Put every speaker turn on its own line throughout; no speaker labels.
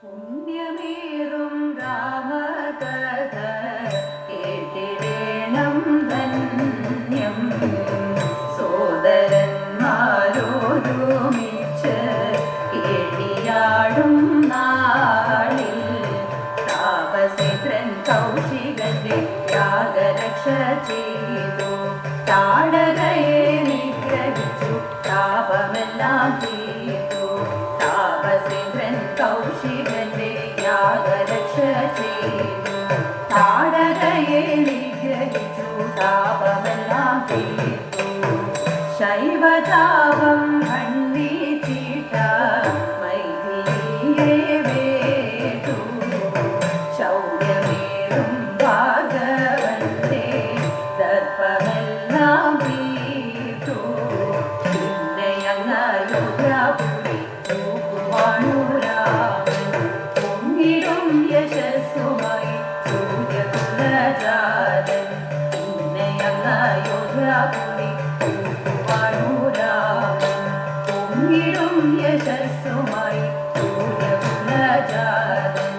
പുണ്യമേറും രാമകഥ കേട്ടിടേണം ധന്യം സോദരന്മാരോരുമിച്ച് കേട്ടിയാടും നാളിൽ താപസേന്ദ്രൻ കൗശികന്റെ ത്യാഗരക്ഷ ചെയ്തു താടകയെ നിഗ്രഹിച്ചു താപമെല്ലാം തീർത്തു താപസേന്ദ്രൻ കൗശികന്റെ യാഗരക്ഷ ചെയ്തു താടകയെ നിഗ്രഹിച്ചു താപമെല്ലാം തീർത്തു ശൈവതാപം ഖണ്ഡിച്ചിട്ട മൈഥിലിയെ വേട്ടു ശൗര്യമേറും ഭാഗവന്റെ ദർപ്പമെല്ലാം തീർത്തു പിന്നെയങ്ങയോധ്യാപുരി പൊങ്ങിടും യശസ്സുമായി സൂര്യകുലജാതൻ പിന്നെയങ്ങയോധ്യാപുരി പൊങ്ങിടും യശസ്സുമായി സൂര്യകുലജാതൻ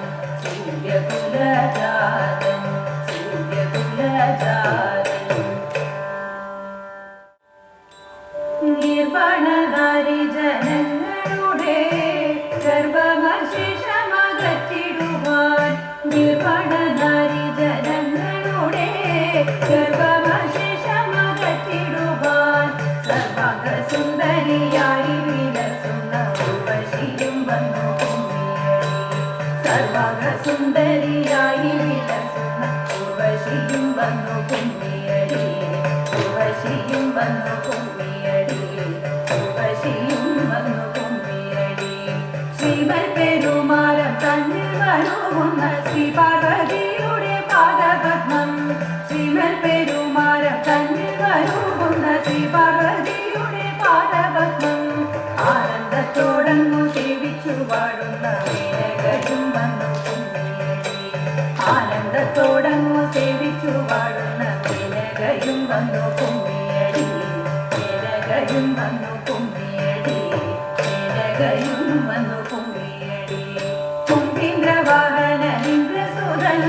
സൂര്യകുലജാതൻ സൂര്യകുലജാതൻ നിർവണനാരി ജനങ്ങളുടെ ഗർഭമശേഷമകറ്റിടുവാൻ നിർവണനാരി ജനങ്ങളുടെ ഗർഭമശേഷമകറ്റിടുവാൻ സർവകസുന്ദരിയായി വിലസുന്ന ഉർവശിയും വന്നു കുമ്മിയടി സർവകസുന്ദരിയായി വിലസുന്ന ഉർവശിയും വന്നു കുമ്മിയടി ഉർവശിയും വന്നു കുമ്മിയടി ഉർവശിയും വന്നു കുമ്മിയടി ശ്രീമൽ പെരുമാരം തന്നിൽ വരുന്ന ശ്രീ പാർവതിയുടെ പാദപത്മം ശ്രീമൽ പെരുമാരം തന്നിൽ വരുന്ന ശ്രീ പാർവതിയുടെ പാദപത്മം ആനന്ദത്തോടങ്ങു സേവിച്ചു വാഴുന്ന മേനകയും വന്നു കുമ്മിയടി ആനന്ദത്തോടങ്ങു സേവിച്ചു വാഴുന്ന മേനകയും വന്നു കുമ്മിയടി മേനകയും വന്നു കുമ്മിയടി മേനകയും വന്നു കുമ്മിയടി കുംഭീന്ദ്രവാഹന ഇന്ദ്രസുതൻ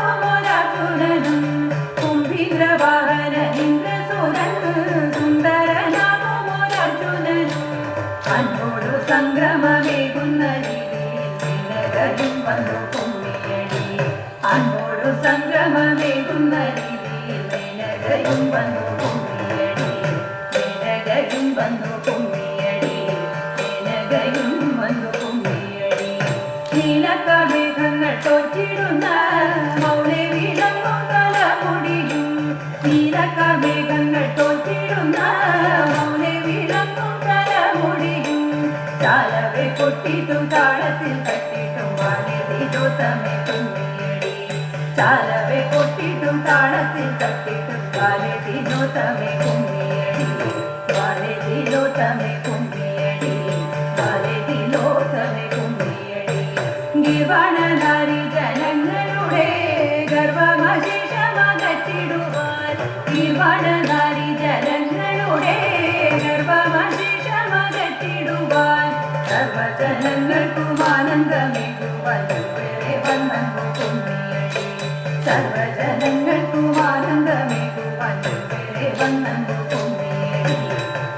സുന്ദരനാകുമൊരർജുനനും കുംഭീന്ദ്രവാഹന ഇന്ദ്രസുതൻ സുന്ദരനാകുമൊരർജുനനും അന്നോടു സംഗ്രമമേകുന്ന രീതിയിൽ മേനകയും വന്നു കുമ്മിയടി അന്നോടു സംഗ്രമമേകുന്ന രീതിയിൽ മേനകയും വന്നു കുമ്മിയടി മേനകയും വന്നു കുമ്മിയടി മേനകയും വന്നു കുമ്മിയടി നീലക്കമേഘങ്ങൾ തോറ്റിടുന്ന മൗനെ വിളങ്ങും തലമുടിയും നീലക്കമേഘങ്ങൾ തോറ്റിടുന്ന മൗനെ വിളങ്ങും തലമുടിയും ചാലവെ കൊട്ടിട്ടും താളത്തിൽ തട്ടിട്ടും വാലിതിലോത്തമേ കുമ്മിയടി ചാലവെ കൊട്ടിട്ടും താളത്തിൽ തട്ടിട്ടും വാലിതിലോത്തമേ കുമ്മിയടി വാലിതിലോത്തമേ കുമ്മിയടി വാലിതിലോത്തമേ കുമ്മിയടി ഗിവണനാരി ജനങ്ങളുടെ ഗർഭമശേഷമകറ്റിടുവാൻ ഗിവണനാരി ജനങ്ങളുടെ ഗർഭമശേഷമകറ്റിടുവാൻ സർവജനങ്ങൾക്കും ആനന്ദമേകുവാൻ വെവ്വേറെ വന്നു കുമ്മിയടി സർവജനങ്ങൾക്കും ആനന്ദമേകുവാൻ വെവ്വേറെ വന്നു കുമ്മിയടി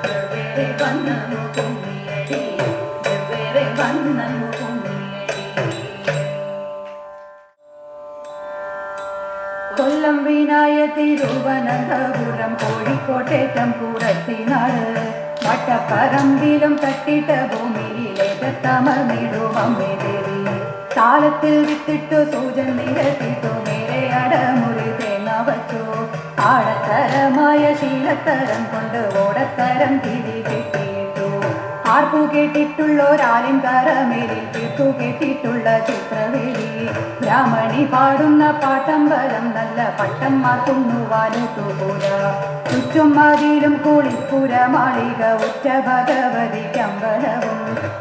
വെവ്വേറെ വന്നു കുമ്മിയടി വെവ്വേറെ വന്നു കുമ്മിയടി കൊല്ലം വീണായ തിരുവനന്തപുരം കോഴിക്കോട്ടേറ്റം കൂടത്തിനാട് വട്ടപ്പറമ്പിലും തട്ടിട്ട ഭൂമിയിലേതമർന്നിടും അമ്മേ ദേവി താളത്തിൽ വിത്തിട്ടു സൂചൻ നിരത്തിട്ടു നേരെ അടമുറി തേങ്ങ വച്ചു ആടത്തരമായ ശീലത്തരം കൊണ്ട് ഓടത്തരം തിരി കെട്ടിയിട്ടു ആർപ്പു കേട്ടിട്ടുള്ളൊരാലിൻ കരമേലിൽ തീർത്തു കേട്ടിട്ടുള്ള ചിത്രവേലി ബ്രാഹ്മണി പാടുന്ന പാട്ടമ്പലം നല്ല പട്ടന്മാർക്കുന്നു വാലുത്തുപുര ചുറ്റും മതിലും കുളിപ്പുര മാളിക ഉറ്റ ഭഗവതിക്കമ്പലവും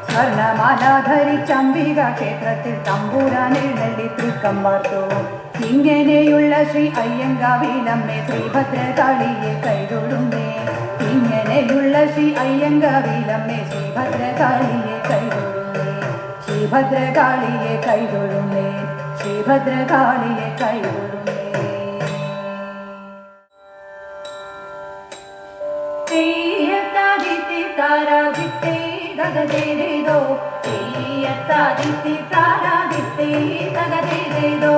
സ്വർണമാല ധരിച്ചംബിക ക്ഷേത്രത്തിൽ തമ്പൂരാൻ എഴുന്നള്ളി തൃക്കം വാർത്തു ഇങ്ങനെയുള്ള ശ്രീ അയ്യങ്കാവിലമ്മേ ശ്രീഭദ്രകാളിയെ കൈതൊടുന്നേ ഇങ്ങനെയുള്ള ശ്രീ അയ്യങ്കാവിലമ്മേ ശ്രീഭദ്രകാളിയെ കൈതൊടുന്നേ ശ്രീ ശ്രീഭദ്രകാളിയെ കൈതൊഴുന്നേ, ശ്രീഭദ്രകാളിയെ കൈതൊഴുന്നേ. തെയ്യത്താദിത്തി താരാദിത്തേ തകതേതോ, തെയ്യത്താദിത്തി താരാദിത്തേ തകതേതോ.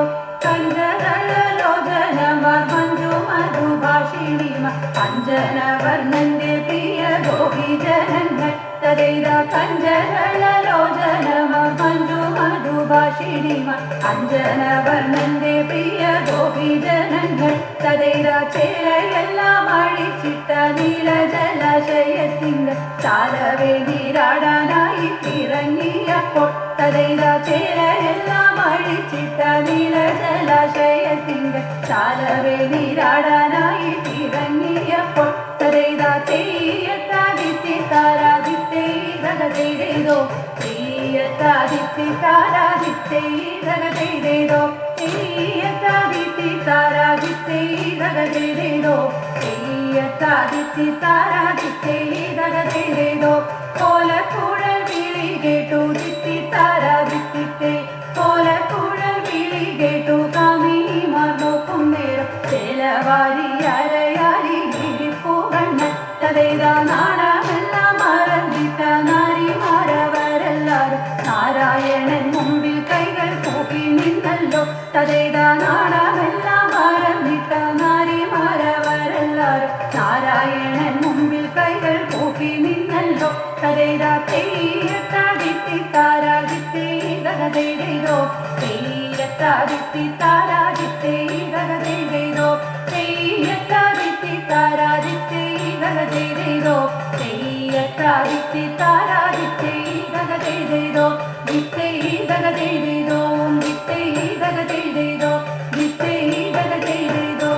കഞ്ചരലോചനമാർ മഞ്ജു മധുഭാഷിണിമ അഞ്ജനവർണ്ണന്റെ പ്രിയ ഗോപിജനങ്ങൾ തതൈത. കഞ്ചരലോചനമാർ മഞ്ജു മധുഭാഷിണിമ അഞ്ജനവർണ്ണന്റെ പ്രിയ ഗോപിജനങ്ങൾ തതൈത. ചേരയെല്ലാം അഴിച്ചിട്ട നീലജലാശയത്തിങ്ക ചാലവേ നീരാടാനായി ഇറങ്ങിയപ്പോൾ തതൈത. ചേരയെല്ലാം അഴിച്ചിട്ട നീലജലാശയത്തിങ്ക ചാലവേ നീരാടാനായി ഇറങ്ങിയപ്പോൾ തതൈത. തെയ്യത്താദിത്തി താരാദിത്തേ തകതേതോ, തെയ്യത്താദിത്തി താരാദിത്തേ തകതേതോ, തെയ്യത്താദിത്തി താരാദിത്തേ തകതേതോ, തെയ്യത്താദിത്തി താരാദിത്തേ തകതേതോ. കോലക്കുഴൽ വിളി കേട്ടു ദിത്തി താരാദിത്തേ, കോലക്കുഴൽ വിളി കേട്ടു കാമിനിമാർ നോക്കും നേരം ചേലവാരി അരയാരി വിരിപ്പുകണ്ണ തതൈത. നാണമെല്ലാം മറന്നിട്ട നാരിമാരവരെല്ലാരും നാരായണൻ മുമ്പിൽ കൈകൾ കൂപ്പി നിന്നല്ലോ തതൈത. നാണമെല്ലാം മറന്നിട്ട നാരിമാരവരെല്ലാരും നാരായണൻ മുമ്പിൽ കൈകൾ കൂപ്പി നിന്നല്ലോ തതൈത. തെയ്യത്താദിത്തി താരാദിത്തേ തകതേതോ, തെയ്യത്താദിത്തി താരാദിത്തേ തകതേതോ, തെയ്യത്താദിത്തി താരാദിത്തേ തകതേതോ, തെയ്യത്താദിത്തി താരാദിത്തേ തകതേതോ. ദിത്തേ തകതേതോ, ദിത്തേ തകതേതോ, ദിത്തേ തകതേതോ.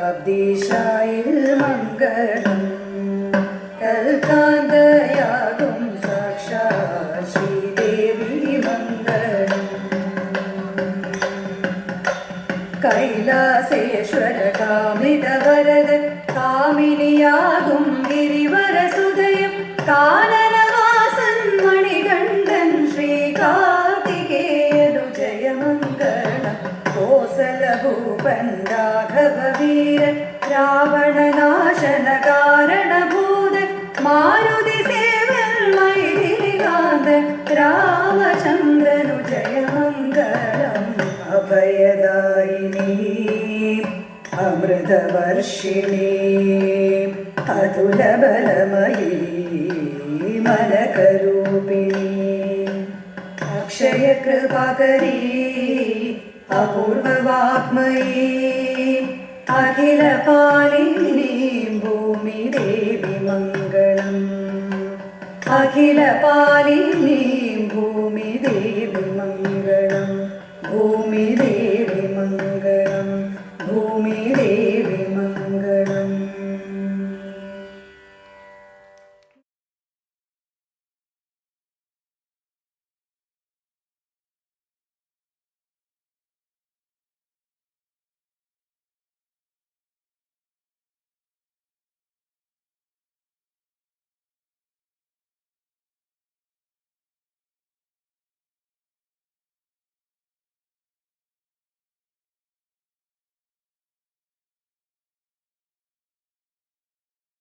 ക്ഷീരാബ്ദിശായിൽ മംഗളം കൽക്കാന്തയാകും സാക്ഷാൽ ശ്രീദേവി മംഗളം. കൈലാസേശ്വര കാമിതവരദ കാമിനിയാകും ഗിരിവരസുതയം കാനനവാസൻ മണികണ്ഠൻ ശ്രീകാർത്തികേയനു ജയമംഗളം. കോസലഭൂപൻ രാഘവവീരൻ രാവണനാശന കാരണഭൂതൻ മാരുതി സേവൻ മൈഥിലികാന്തൻ രാമചന്ദ്രനു ജയമംഗളം. അഭയദായിനി അമൃതവർഷിണി അതുലബലമയീ മനകരൂപിണി അക്ഷയകൃപാകരീ അപൂർവവാഗ്മയീ അഖിലപാലിനീ ഭൂമിദേവി മംഗളം. അഖിലപാലിനീ